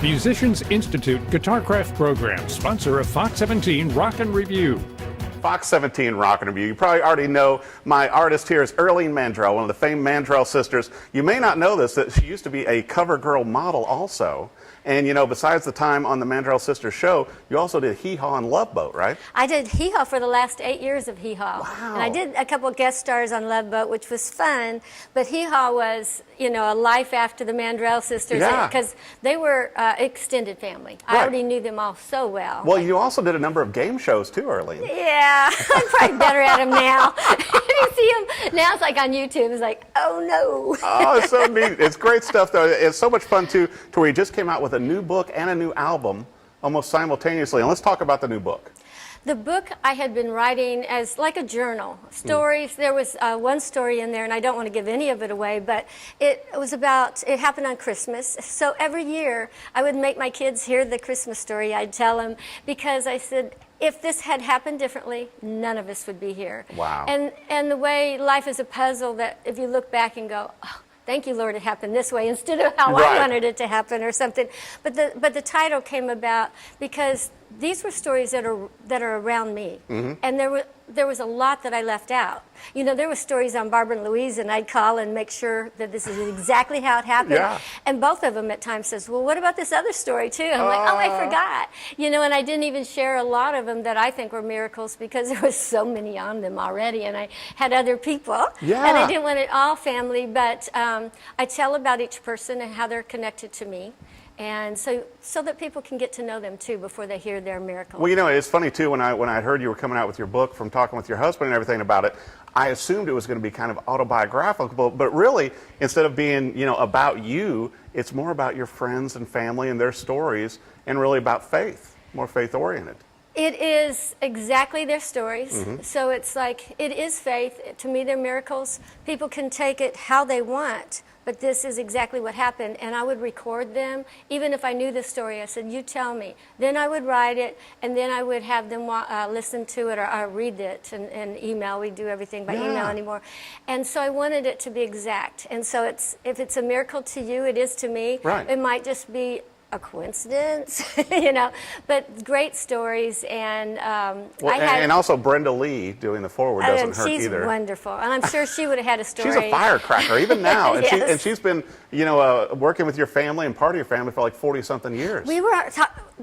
Musicians Institute Guitarcraft Program, sponsor of Fox 17 Rock and Review. Fox 17 Rock and Review. You probably already know my artist here is Irlene Mandrell, one of the famed Mandrell sisters. You may not know this, that she used to be a cover girl model also. And, you know, besides the time on the Mandrell Sisters show, you also did Hee Haw and Love Boat, right? I did Hee Haw for the last 8 years of Hee Haw. Wow. And I did a couple of guest stars on Love Boat, which was fun. But Hee Haw was, you know, a life after the Mandrell Sisters. Yeah. Because they were extended family. I already knew them all so well. Well, you also did a number of game shows too, Irlene. Yeah, I'm probably better at them now. You see them, now it's like on YouTube, it's like, oh no. Oh, it's so neat. It's great stuff, though. It's so much fun, too, to where you just came out with a new book and a new album almost simultaneously. And let's talk about the new book. The book I had been writing as like a journal, stories. There was one story in there, and I don't want to give any of it away, but it happened on Christmas. So every year I would make my kids hear the Christmas story. I'd tell them, because I said, if this had happened differently, none of us would be here. Wow. And the way life is a puzzle, that if you look back and go, oh, thank you, Lord, it happened this way instead of how I wanted it to happen or something. But the title came about because these were stories that are around me, and there was a lot that I left out. You know, there were stories on Barbara and Louise, and I'd call and make sure that this is exactly how it happened. Yeah. And both of them at times says, well, what about this other story too? I'm like, oh, I forgot. You know, and I didn't even share a lot of them that I think were miracles because there was so many on them already, and I had other people. Yeah. And I didn't want it all family, but I tell about each person and how they're connected to me. And so that people can get to know them too before they hear their miracle. Well, you know, it's funny too, when I heard you were coming out with your book from talking with your husband and everything about it, I assumed it was going to be kind of autobiographical, but really, instead of being, you know, about you, it's more about your friends and family and their stories, and really about faith, more faith-oriented. It is exactly their stories. So it's like, it is faith. To me, they're miracles. People can take it how they want, but this is exactly what happened. And I would record them, even if I knew the story. I said, you tell me. Then I would write it, and then I would have them listen to it or read it and email. We do everything by email anymore. And so I wanted it to be exact. And so if it's a miracle to you, it is to me. Right. It might just be a coincidence, you know, but great stories. And and also Brenda Lee doing the forward doesn't hurt either. She's wonderful, and I'm sure she would have had a story. She's a firecracker even now, and, Yes. she's been, you know, working with your family and part of your family for like 40-something years. We were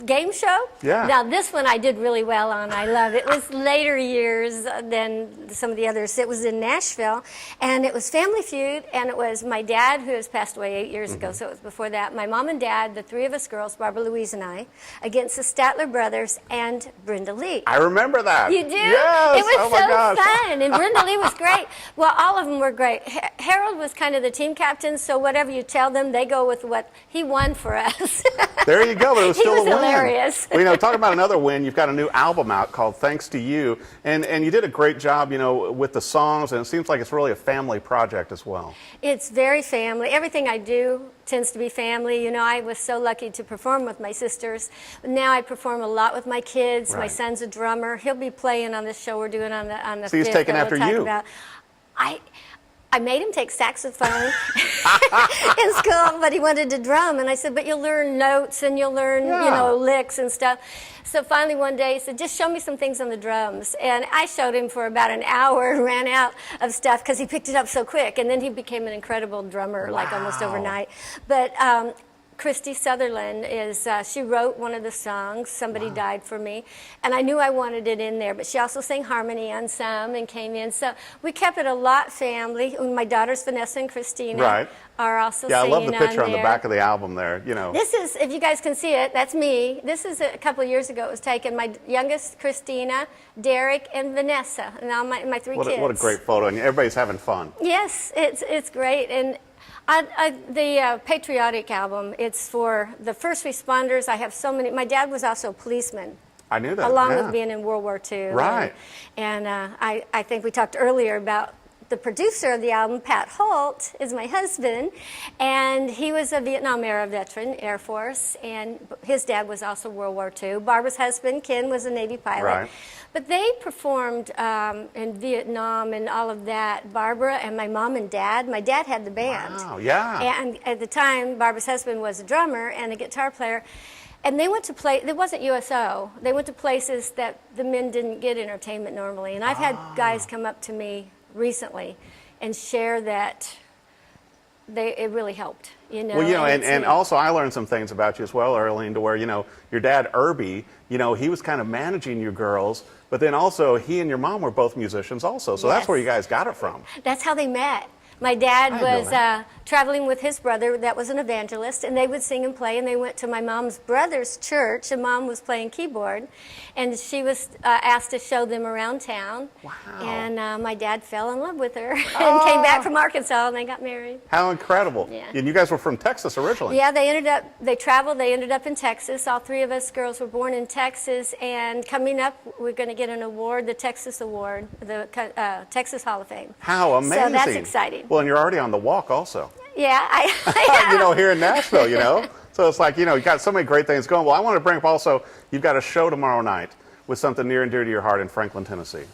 game show. Yeah. Now this one I did really well on. I love it. It was later years than some of the others. It was in Nashville, and it was Family Feud, and it was my dad, who has passed away 8 years ago, so it was before that. My mom and dad, the three of us girls, Barbara, Louise, and I, against the Statler brothers and Brenda Lee. I remember that. You do? Yes. It was so fun, and Brenda Lee was great. Well, all of them were great. Harold was kind of the team captain, so whatever you tell them, they go with what he won for us. There you go, but it was still a win. He was hilarious. Well, you know, talking about another win, you've got a new album out called Thanks to You, and you did a great job, you know, with the songs, and it seems like it's really a family project as well. It's very family. Everything I do tends to be family. You know, I was so lucky to perform with my sisters. Now I perform a lot with my kids. My son's a drummer. He'll be playing on this show we're doing on the So he's 5th taking that after we'll talk you. about. I made him take saxophone in school, but he wanted to drum. And I said, but you'll learn notes and you'll learn, you know, licks and stuff. So finally one day he said, just show me some things on the drums. And I showed him for about an hour and ran out of stuff because he picked it up so quick. And then he became an incredible drummer, like almost overnight. But Christy Sutherland she wrote one of the songs, Somebody Died for Me, and I knew I wanted it in there, but she also sang harmony on some and came in. So we kept it a lot family. My daughters, Vanessa and Christina, are also singing on there. Yeah, I love the picture on the back of the album there, you know. This is, if you guys can see it, that's me. This is a couple of years ago it was taken. My youngest, Christina, Derek, and Vanessa, and all my three kids. What a great photo, and everybody's having fun. Yes, it's great. And the patriotic album, it's for the first responders. I have so many. My dad was also a policeman. I knew that. Along with being in World War II. Right. And I think we talked earlier about the producer of the album, Pat Holt, is my husband, and he was a Vietnam era veteran, Air Force, and his dad was also World War II. Barbara's husband, Ken, was a Navy pilot. Right. But they performed in Vietnam and all of that. Barbara and my mom and dad. My dad had the band. Wow, yeah. And at the time, Barbara's husband was a drummer and a guitar player. And they went to play, it wasn't USO. They went to places that the men didn't get entertainment normally. And I've had guys come up to me recently and share that it really helped, you know. Well, you know, and and also I learned some things about you as well, Irlene, to where, you know, your dad, Irby, you know, he was kind of managing you girls, but then also he and your mom were both musicians also. So that's Yes. where you guys got it from. That's how they met. My dad I didn't know was traveling with his brother that was an evangelist, and they would sing and play, and they went to my mom's brother's church, and Mom was playing keyboard, and she was asked to show them around town. Wow. And my dad fell in love with her and came back from Arkansas, and they got married. How incredible. Yeah. And you guys were from Texas originally. Yeah, they traveled, they ended up in Texas. All three of us girls were born in Texas, and coming up, we're going to get an award, the Texas Award, the Texas Hall of Fame. How amazing. So that's exciting. Well, and you're already on the walk also. Yeah, I You know, here in Nashville, you know. So it's like, you know, you got so many great things going. Well, I want to bring up also, you've got a show tomorrow night with something near and dear to your heart in Franklin, Tennessee.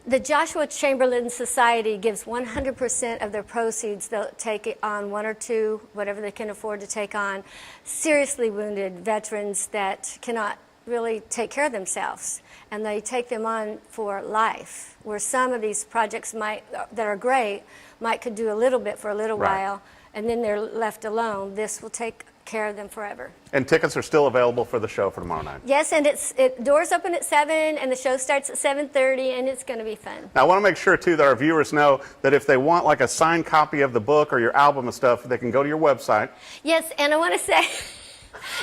The Joshua Chamberlain Society gives 100% of their proceeds. They'll take it on one or two, whatever they can afford to take on, seriously wounded veterans that cannot really take care of themselves. And they take them on for life, where some of these projects that are great could do a little bit for a little Right. while, and then they're left alone. This will take care of them forever. And tickets are still available for the show for tomorrow night. Yes, and doors open at 7, and the show starts at 7:30, and it's going to be fun. Now, I want to make sure, too, that our viewers know that if they want, like, a signed copy of the book or your album and stuff, they can go to your website. Yes, and I want to say,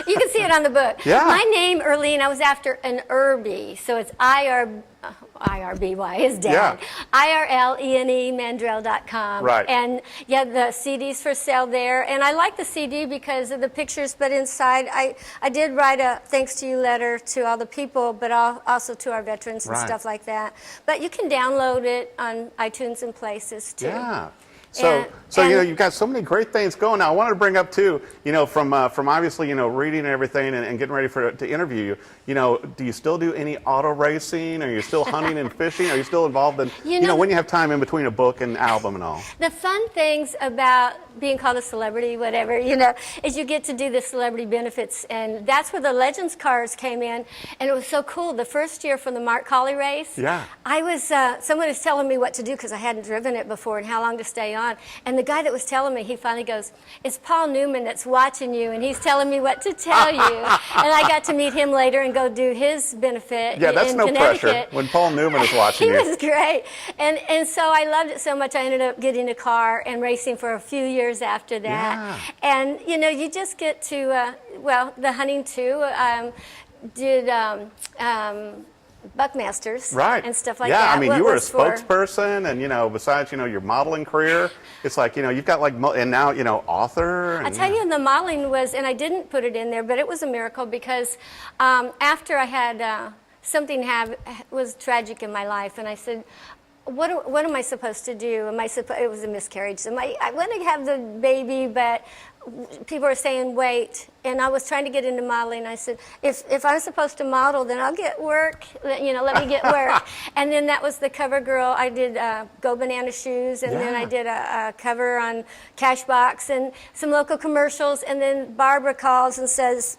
you can see it on the book. Yeah. My name, Irlene, I was after an Irby, so it's IRBY, his dad. Yeah. IRLENE Mandrell.com. Right. And yeah, the CD's for sale there. And I like the CD because of the pictures, but inside I did write a thanks to you letter to all the people, but also to our veterans and Right. stuff like that. But you can download it on iTunes and places too. Yeah. So you know, you've got so many great things going. Now, I wanted to bring up too, you know, from obviously, you know, reading and everything and getting ready to interview you. You know, do you still do any auto racing? Are you still hunting and fishing? Are you still involved in, you know, when you have time in between a book and album and all? The fun things about being called a celebrity, whatever, you know, is you get to do the celebrity benefits, and that's where the Legends cars came in, and it was so cool. The first year from the Mark Colley race, Yeah. I was someone was telling me what to do because I hadn't driven it before and how long to stay on, and the guy that was telling me, he finally goes, "It's Paul Newman that's watching you, and he's telling me what to tell you." And I got to meet him later and go do his benefit. Yeah, that's in no pressure Connecticut. when Paul Newman is watching He you. was great. And so I loved it so much, I ended up getting a car and racing for a few years after that. Yeah. And, you know, you just get to, the hunting too, did Buckmasters Right. and stuff like yeah, that. I mean, What you were a was for- spokesperson, and, you know, besides, you know, your modeling career, it's like, you know, you've got like, and now, you know, author. And, I tell you, the modeling was, and I didn't put it in there, but it was a miracle because after I had something was tragic in my life, and I said, what am I supposed to do? It was a miscarriage. I want to have the baby, but people are saying wait, and I was trying to get into modeling. I said, if I'm supposed to model, then I'll get work. You know, let me get work. And then that was the cover girl. I did Go Banana Shoes, and then I did a cover on Cashbox and some local commercials. And then Barbara calls and says,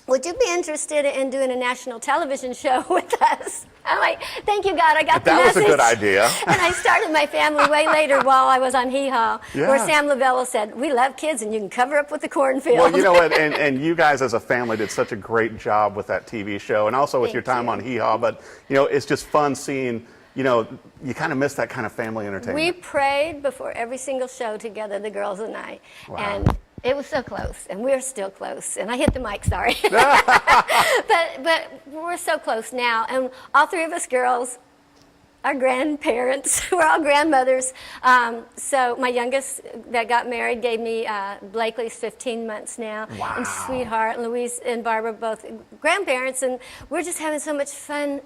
"Would you be interested in doing a national television show with us?" I'm like, "Thank you, God, I got the message." That was a good idea. And I started my family way later while I was on Hee Haw, where Yeah. Sam Lavella said, "We love kids, and you can cover up with the cornfield." Well, you know what, and you guys as a family did such a great job with that TV show, and also with your time on Hee Haw, but, you know, it's just fun seeing, you know, you kind of miss that kind of family entertainment. We prayed before every single show together, the girls and I. Wow. And it was so close, and we're still close. And I hit the mic, sorry. but we're so close now. And all three of us girls are grandparents. We're all grandmothers. So my youngest that got married gave me Blakely's 15 months now. Wow. And sweetheart, and Louise and Barbara both grandparents. And we're just having so much fun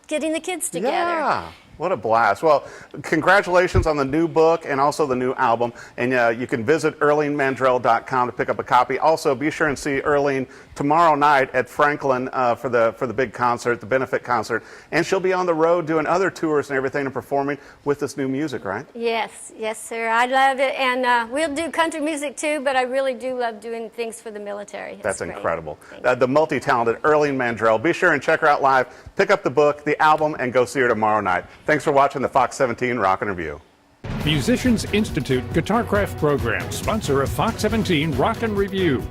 getting the kids together. Yeah. What a blast. Well, congratulations on the new book and also the new album. And you can visit IrleneMandrell.com to pick up a copy. Also, be sure and see Irlene tomorrow night at Franklin for the big concert, the benefit concert. And she'll be on the road doing other tours and everything and performing with this new music, right? Yes, yes, sir. I love it. And we'll do country music too, but I really do love doing things for the military. That's great. incredible. The multi-talented Irlene Mandrell. Be sure and check her out live. Pick up the book, the album, and go see her tomorrow night. Thanks for watching the Fox 17 Rock and Review. Musicians Institute Guitarcraft program, sponsor of Fox 17 Rock and Review.